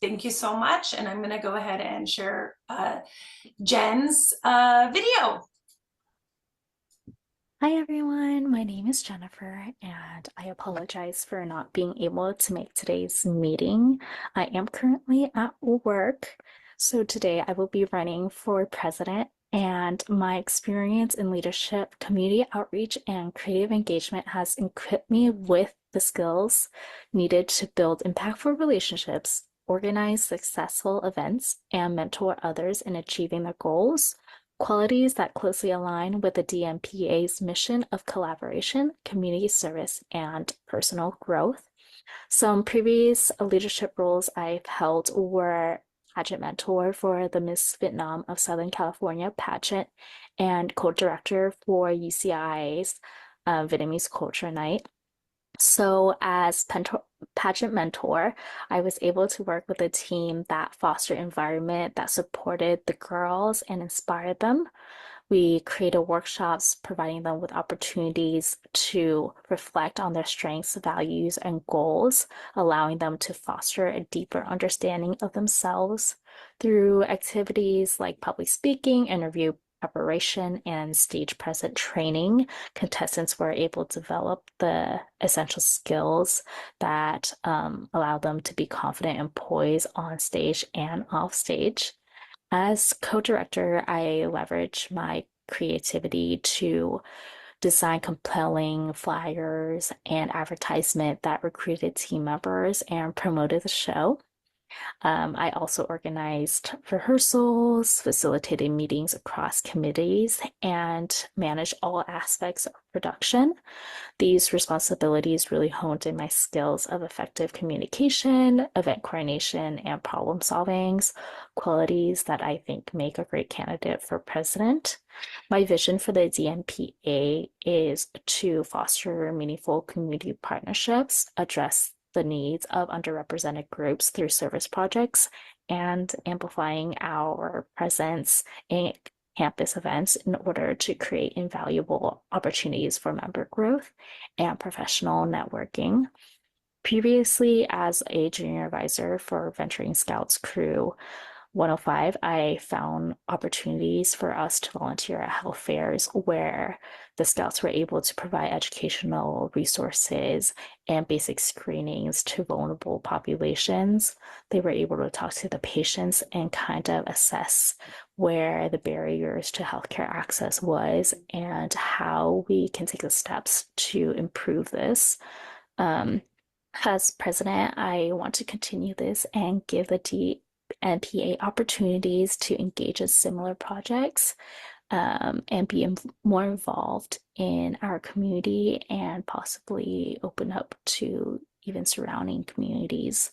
Thank you so much. And I'm going to go ahead and share Jen's video. Hi everyone, my name is Jennifer and I apologize for not being able to make today's meeting. I am currently at work, so today I will be running for president and my experience in leadership, community outreach, and creative engagement has equipped me with the skills needed to build impactful relationships, organize successful events, and mentor others in achieving their goals. Qualities that closely align with the DNPA's mission of collaboration, community service, and personal growth. Some previous leadership roles I've held were pageant mentor for the Miss Vietnam of Southern California pageant and co-director for UCI's Vietnamese Culture Night. So, as pageant mentor, I was able to work with a team that fostered environment that supported the girls and inspired them. We created workshops providing them with opportunities to reflect on their strengths, values, and goals, allowing them to foster a deeper understanding of themselves through activities like public speaking, interview preparation, and stage present training. Contestants were able to develop the essential skills that allow them to be confident and poised on stage and off stage. As co-director, I leverage my creativity to design compelling flyers and advertisement that recruited team members and promoted the show. I also organized rehearsals, facilitated meetings across committees, and managed all aspects of production. These responsibilities really honed in my skills of effective communication, event coordination, and problem solving, qualities that I think make a great candidate for president. My vision for the DNPA is to foster meaningful community partnerships, address the needs of underrepresented groups through service projects, and amplifying our presence in campus events in order to create invaluable opportunities for member growth and professional networking. Previously, as a junior advisor for Venturing Scouts Crew 105, I found opportunities for us to volunteer at health fairs where the scouts were able to provide educational resources and basic screenings to vulnerable populations. They were able to talk to the patients and kind of assess where the barriers to healthcare access was and how we can take the steps to improve this. Um, as president, I want to continue this and give the DNPA opportunities to engage in similar projects and be more involved in our community and possibly open up to even surrounding communities.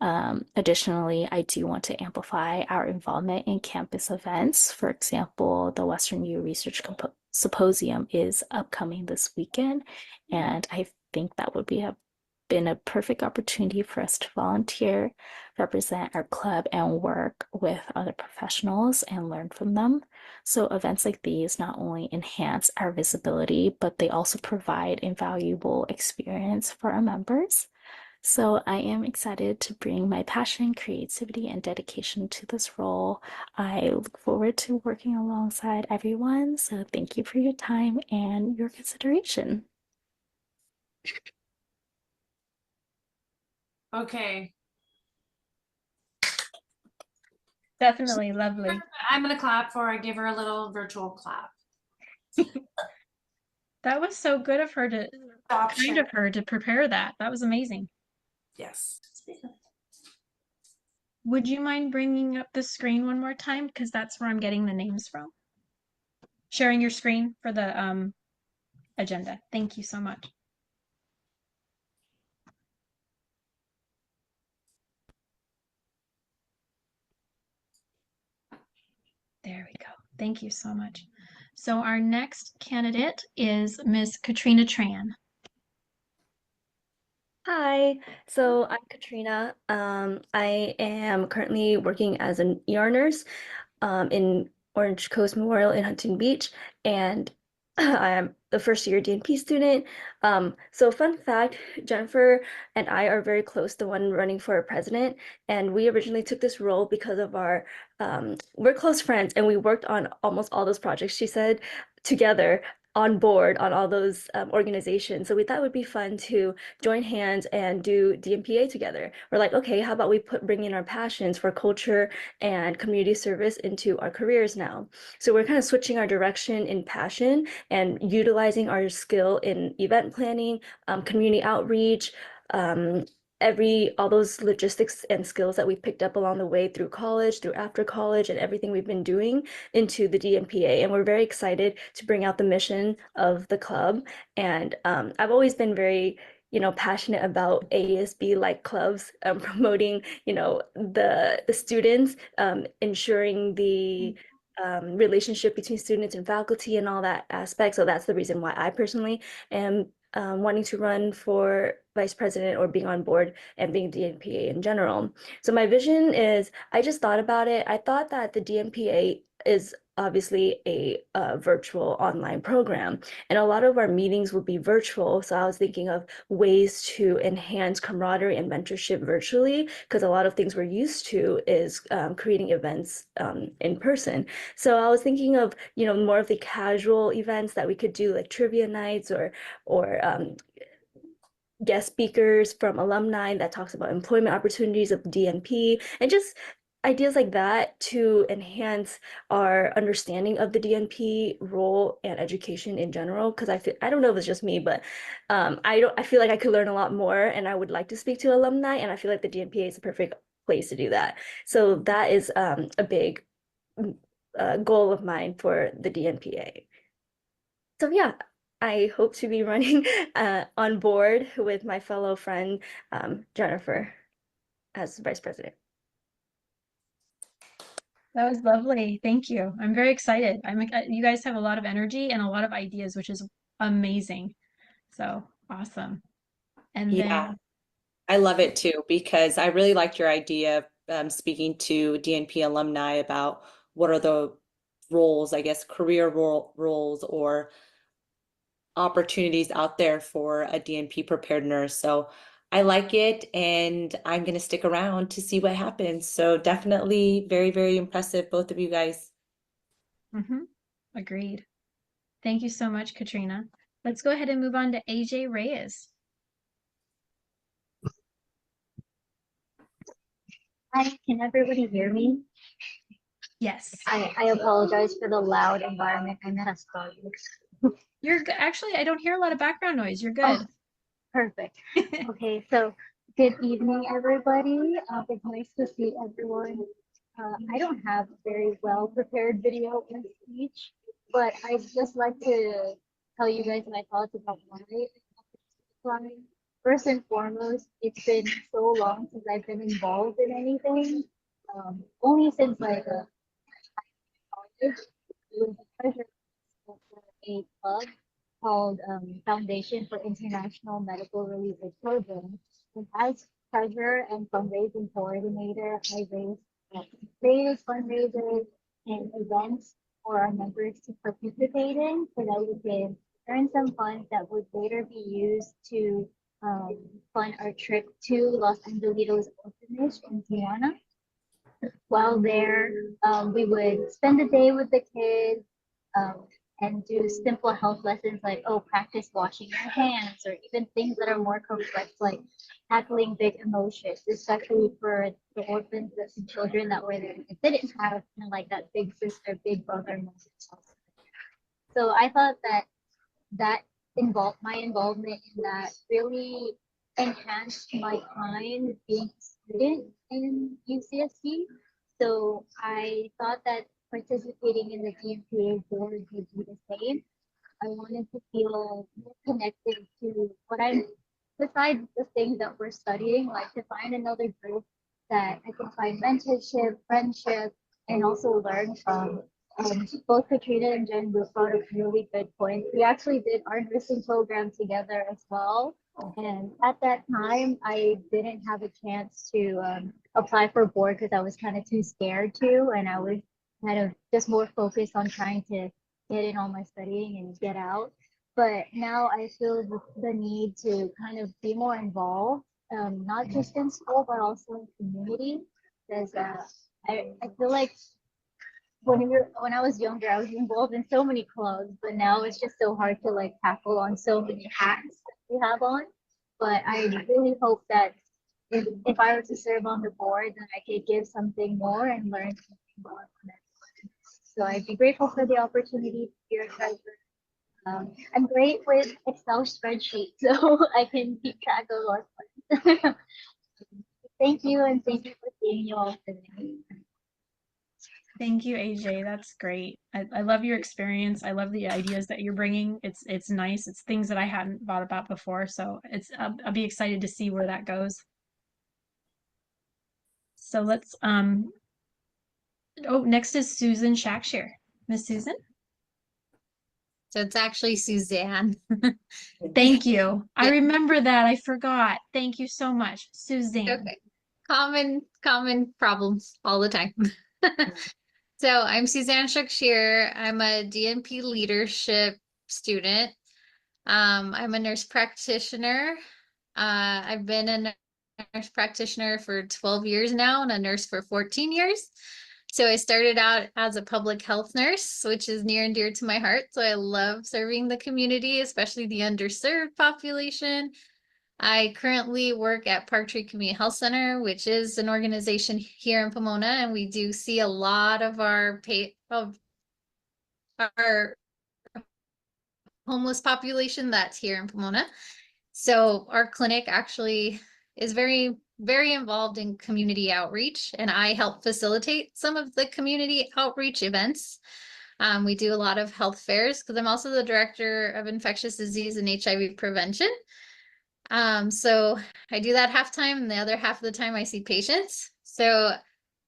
Additionally, I do want to amplify our involvement in campus events. For example, the Western U Research Symposium is upcoming this weekend, and I think that would been a perfect opportunity for us to volunteer, represent our club, and work with other professionals and learn from them. So events like these not only enhance our visibility, but they also provide invaluable experience for our members. So I am excited to bring my passion, creativity, and dedication to this role. I look forward to working alongside everyone. So thank you for your time and your consideration. Okay. Definitely lovely. I'm gonna clap for I give her a little virtual clap. That was so good of her to kind of her to prepare that. That was amazing. Yes. Would you mind bringing up the screen one more time? Because that's where I'm getting the names from. Sharing your screen for the agenda. Thank you so much. There we go. Thank you so much. So our next candidate is Ms. Katrina Tran. Hi, so I'm Katrina. I am currently working as an ER nurse in Orange Coast Memorial in Huntington Beach, and I am the first year DNP student. So fun fact, Jennifer and I are very close, the one running for president. And we originally took this role because of we're close friends and we worked on almost all those projects, she said, together on board on all those organizations. So we thought it would be fun to join hands and do DNPA together. We're like, okay, how about we bring in our passions for culture and community service into our careers now? So we're kind of switching our direction in passion and utilizing our skill in event planning, community outreach, um, all those logistics and skills that we've picked up along the way through college, through after college, and everything we've been doing into the DNPA. And we're very excited to bring out the mission of the club. And I've always been very passionate about ASB like clubs, promoting, the students, ensuring the relationship between students and faculty and all that aspect. So that's the reason why I personally am wanting to run for vice president or being on board and being DNPA in general. So my vision is, I just thought about it. I thought that the DNPA is obviously a virtual online program, and a lot of our meetings will be virtual. So I was thinking of ways to enhance camaraderie and mentorship virtually, because a lot of things we're used to is creating events in person. So I was thinking of, more of the casual events that we could do, like trivia nights or guest speakers from alumni that talks about employment opportunities of DNP, and just ideas like that to enhance our understanding of the DNP role and education in general. Because I don't know if it's just me, but I feel like I could learn a lot more, and I would like to speak to alumni, and I feel like the DNPA is the perfect place to do that. So that is a big goal of mine for the DNPA. So yeah, I hope to be running on board with my fellow friend Jennifer as vice president. That was lovely. Thank you. I'm very excited. You guys have a lot of energy and a lot of ideas, which is amazing. So awesome. And Yeah, then, I love it too, because I really liked your idea of speaking to DNP alumni about what are the roles, I guess, career roles or opportunities out there for a DNP prepared nurse. So I like it, and I'm going to stick around to see what happens. So definitely very, very impressive, both of you guys. agreed. Thank you so much, Katrina. Let's go ahead and move on to AJ Reyes. Hi, can everybody hear me? Yes. I apologize for the loud environment. I'm at a Starbucks. You're good. Actually, I don't hear a lot of background noise. You're good. Oh, perfect. Okay, so good evening, everybody. It's nice to see everyone. I don't have a very well prepared video or speech, but I'd just like to tell you guys my thoughts about why I applying. First and foremost, it's been so long since I've been involved in anything. Only since like college, it was a pleasure for a club called Foundation for International Medical Related Programs. And as treasurer and fundraising coordinator, I raised fundraisers and events for our members to participate in so that we can earn some funds that would later be used to fund our trip to Los Angelitos Orphanage in Tijuana. While there, we would spend the day with the kids and do simple health lessons like, oh, practice washing your hands, or even things that are more complex like tackling big emotions, especially for the orphans and children that were there that didn't have kind of like that big sister, big brother message. So I thought that my involvement in that really enhanced my time being a student in UCSD. So I thought that participating in the DNPA board would be the same. I wanted to feel more connected to what I'm, besides the things that we're studying, like to find another group that I can find mentorship, friendship, and also learn from. Both Katrina and Jen brought up really good points. We actually did our nursing program together as well. And at that time, I didn't have a chance to apply for board because I was kind of too scared to. And I was kind of just more focused on trying to get in all my studying and get out. But now I feel the need to kind of be more involved, not just in school, but also in community. Because I feel like when I was younger, I was involved in so many clubs, but now it's just so hard to like tackle on so many hats that we have on. But I really hope that if I were to serve on the board, then I could give something more and learn something more from it. So I'd be grateful for the opportunity to be your treasurer. I'm great with Excel spreadsheets, so I can keep track of our funds. Thank you, and thank you for seeing you all today. Thank you, AJ. That's great. I love your experience. I love the ideas that you're bringing. It's nice. It's things that I hadn't thought about before. So I'll be excited to see where that goes. So let's oh, next is Suzan Shakhshir. Miss Suzan. So it's actually Suzanne. Thank you. I Yeah. remember that. I forgot. Thank you so much, Suzanne. Okay. Common problems all the time. So I'm Suzanne Shakhshir. I'm a DNP leadership student. I'm a nurse practitioner. I've been a nurse practitioner for 12 years now and a nurse for 14 years. So I started out as a public health nurse, which is near and dear to my heart. So I love serving the community, especially the underserved population. I currently work at Park Tree Community Health Center, which is an organization here in Pomona, and we do see a lot of our homeless population that's here in Pomona. So our clinic actually is very, very involved in community outreach, and I help facilitate some of the community outreach events. We do a lot of health fairs because I'm also the director of infectious disease and HIV prevention. So I do that half time, and the other half of the time I see patients. So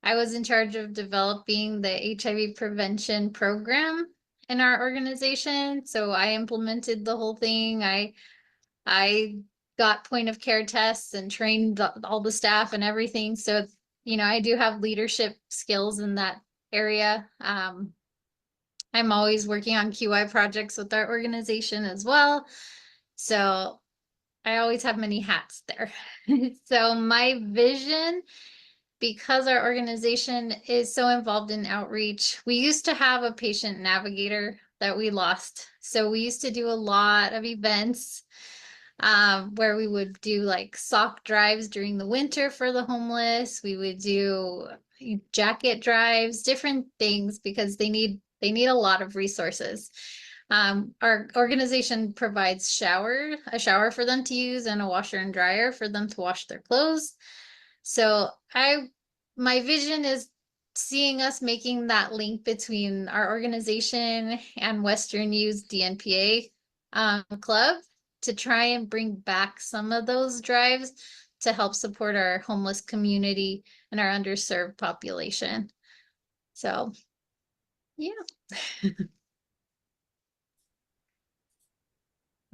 I was in charge of developing the HIV prevention program in our organization. So I implemented the whole thing. I got point of care tests and trained all the staff and everything. So, I do have leadership skills in that area. I'm always working on QI projects with our organization as well. So I always have many hats there. So my vision, because our organization is so involved in outreach, we used to have a patient navigator that we lost. So we used to do a lot of events where we would do like sock drives during the winter for the homeless. We would do jacket drives, different things because they need a lot of resources. Our organization provides a shower for them to use and a washer and dryer for them to wash their clothes. So my vision is seeing us making that link between our organization and Western U's DNPA club to try and bring back some of those drives to help support our homeless community and our underserved population. So, yeah.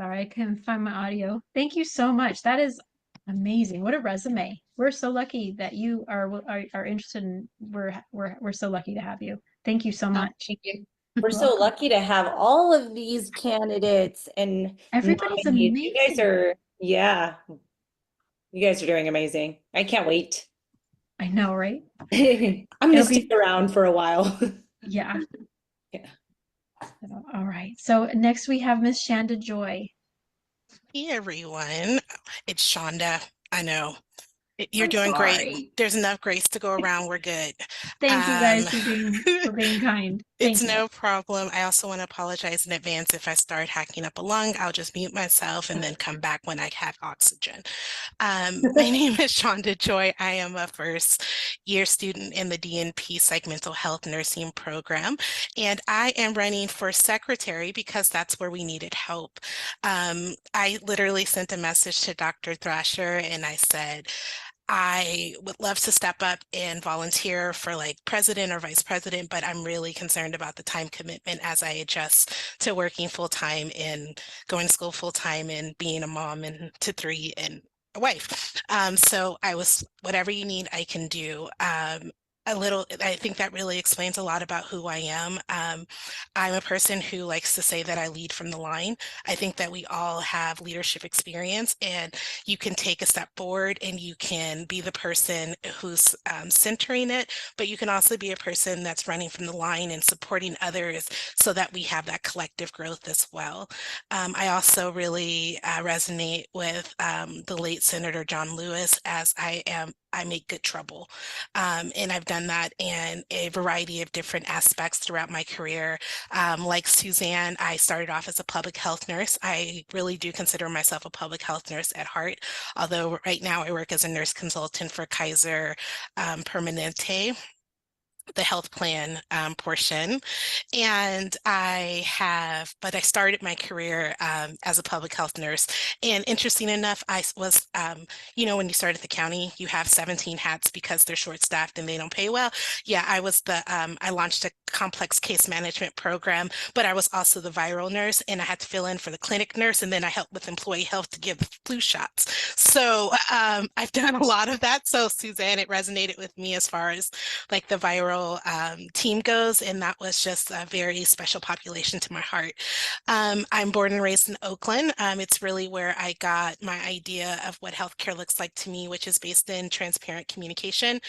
Sorry, I couldn't find my audio. Thank you so much. That is amazing. What a resume. We're so lucky that you are interested in, we're so lucky to have you. Thank you so much. Thank you. We're so lucky to have all of these candidates and Everybody's nominees. amazing. You guys are doing amazing. I can't wait. I know, right? I'm gonna stick around for a while. Yeah. Yeah. All right. So next we have Miss Shanda Joy. Hey everyone, it's Shanda. I know you're I'm doing sorry. great. There's enough grace to go around. We're good. Thank you guys for being kind. It's Thank you. no problem. I also want to apologize in advance if I start hacking up a lung. I'll just mute myself and then come back when I have oxygen. My name is Shanda Joy. I am a first year student in the DNP Mental Health Nursing program, and I am running for secretary because that's where we needed help. I literally sent a message to Dr. Thrasher and I said, I would love to step up and volunteer for like president or vice president, but I'm really concerned about the time commitment as I adjust to working full time and going to school full time and being a mom and to 3 and a wife. So I was, whatever you need, I can do. I think that really explains a lot about who I am. I'm a person who likes to say that I lead from the line. I think that we all have leadership experience, and you can take a step forward and you can be the person who's centering it, but you can also be a person that's running from the line and supporting others so that we have that collective growth as well. I also really resonate with the late Senator John Lewis, as I make good trouble. And I've done that in a variety of different aspects throughout my career. Like Suzan, I started off as a public health nurse. I really do consider myself a public health nurse at heart, although right now I work as a nurse consultant for Kaiser Permanente, the health plan portion. And but I started my career as a public health nurse. And interesting enough, I was, when you start at the county, you have 17 hats because they're short-staffed and they don't pay well. Yeah, I launched a complex case management program, but I was also the viral nurse, and I had to fill in for the clinic nurse, and then I helped with employee health to give flu shots. So I've done a lot of that. So Suzanne, it resonated with me as far as like the viral team goes, and that was just a very special population to my heart. I'm born and raised in Oakland. It's really where I got my idea of what healthcare looks like to me, which is based in transparent communication,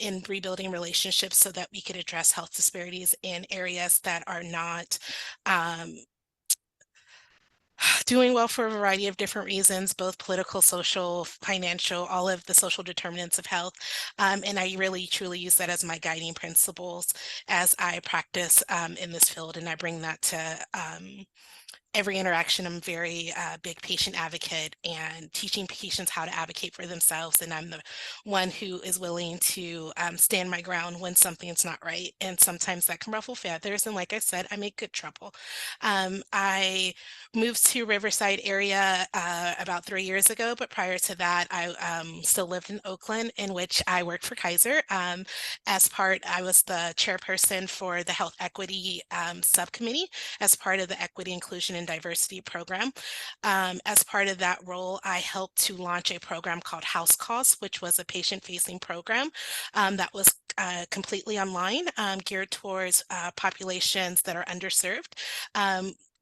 in rebuilding relationships so that we could address health disparities in areas that are not doing well for a variety of different reasons, both political, social, financial, all of the social determinants of health. And I really truly use that as my guiding principles as I practice in this field, and I bring that to every interaction. I'm very big patient advocate and teaching patients how to advocate for themselves. And I'm the one who is willing to stand my ground when something's not right. And sometimes that can ruffle feathers. And like I said, I make good trouble. I moved to Riverside area about 3 years ago, but prior to that, I still lived in Oakland, in which I worked for Kaiser. I was the chairperson for the health equity subcommittee as part of the equity, inclusion, and diversity program. As part of that role, I helped to launch a program called House Calls, which was a patient-facing program that was completely online, geared towards populations that are underserved.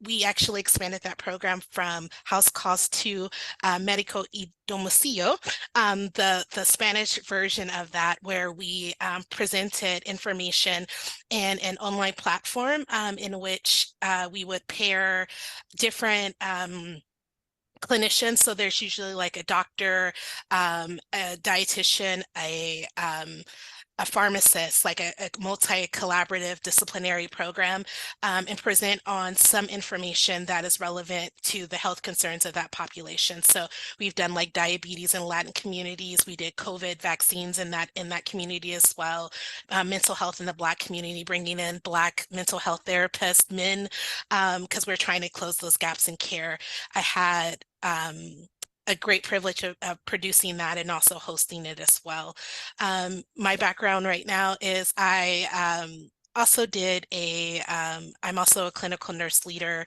We actually expanded that program from house calls to Médico y Domicilio, the Spanish version of that, where we presented information in an online platform in which we would pair different clinicians. So there's usually like a doctor, a dietitian, a pharmacist, like a multi-collaborative disciplinary program, and present on some information that is relevant to the health concerns of that population. So we've done like diabetes in Latin communities. We did COVID vaccines in that community as well. Mental health in the Black community, bringing in Black mental health therapists, men, because we're trying to close those gaps in care. I had a great privilege of producing that and also hosting it as well. My background right now is I'm also a clinical nurse leader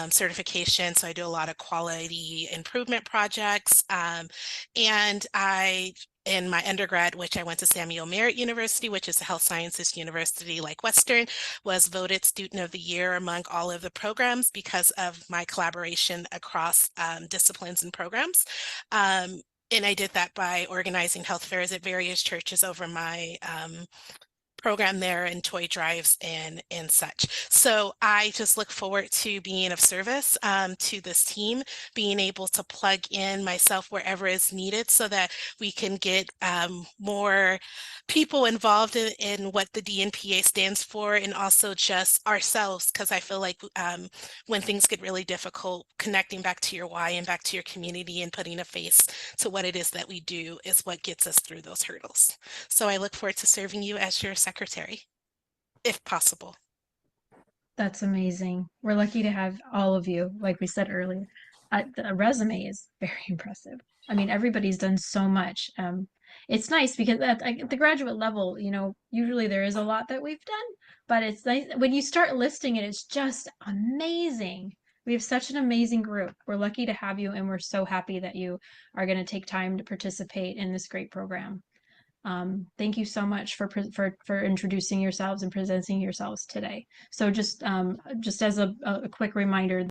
certification. So I do a lot of quality improvement projects. And in my undergrad, which I went to Samuel Merritt University, which is a health sciences university like Western, was voted Student of the Year among all of the programs because of my collaboration across disciplines and programs. And I did that by organizing health fairs at various churches over my program there, and toy drives and such. So I just look forward to being of service to this team, being able to plug in myself wherever is needed so that we can get more people involved in what the DNPA stands for, and also just ourselves, because I feel like when things get really difficult, connecting back to your why and back to your community and putting a face to what it is that we do is what gets us through those hurdles. So I look forward to serving you as your secretary, if possible. That's amazing. We're lucky to have all of you, like we said earlier. The resume is very impressive. I mean, everybody's done so much. It's nice because at the graduate level, usually there is a lot that we've done, but it's nice when you start listing it, it's just amazing. We have such an amazing group. We're lucky to have you, and we're so happy that you are going to take time to participate in this great program. Thank you so much for introducing yourselves and presenting yourselves today. So just as a quick reminder,